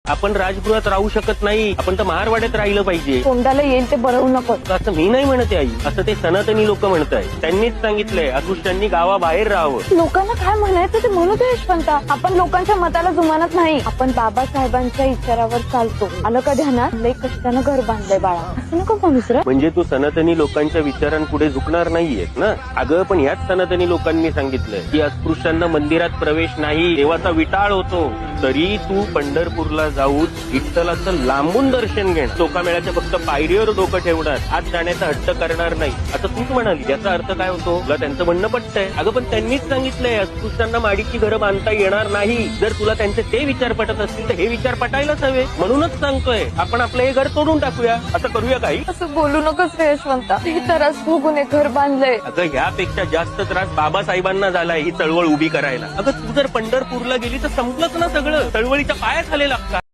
आपण राजगृहात राहू शकत नाही, आपण तर महारवाड्यात राहिलं पाहिजे. तोंडाला येईल ते बरवू नको. असं मी नाही म्हणते आई, असं ते सनातनी लोक म्हणताय. त्यांनीच सांगितलंय अस्पृश्यांनी गावाबाहेर राहावं. लोकांना काय म्हणायचं ते म्हणू दे यशवंता. आपण लोकांच्या मताला जुमानत नाही. आपण बाबासाहेबांच्या विचारावर चालतो. आलं का ध्यानात? लय कष्टानं घर बांधलंय बाळा. असं नको म्हणूस रे. म्हणजे तू सनातनी लोकांच्या विचारांपुढे झुकणार नाहीयेस ना? अगं पण ह्याच सनातनी लोकांनी सांगितलंय की अस्पृश्यांना मंदिरात प्रवेश नाही, देवाचा विटाळ होतो. तरी तू पंढरपूरला जाऊन विठ्ठलाचं लांबून दर्शन घेणार, चोखामेळ्याच्या फक्त पायरीवर डोकं ठेवणार, आत जाण्याचा हट्ट करणार नाही, असं तूच म्हणाली. याचा अर्थ काय होतो? तुला त्यांचं म्हणणं पटतंय. अगं पण त्यांनीच सांगितलंय अस्पृश्यांना माडीची घरं बांधता येणार नाही. जर तुला त्यांचे ते विचार पटत असतील तर हे विचार पटायलाच हवे. म्हणूनच सांगतोय आपण आपलं हे घर तोडून टाकूया. असं करूया काही? असं बोलू नकोस रे यशवंता. हे त्रास भोगून एक घर बांधलंय. अगं ह्यापेक्षा जास्त त्रास बाबासाहेबांना झालाय ही चळवळ उभी करायला. अगं तू जर पंढरपूरला गेली तर संपलंच ना सगळं. चळवळीच्या पायाखाली लागतात.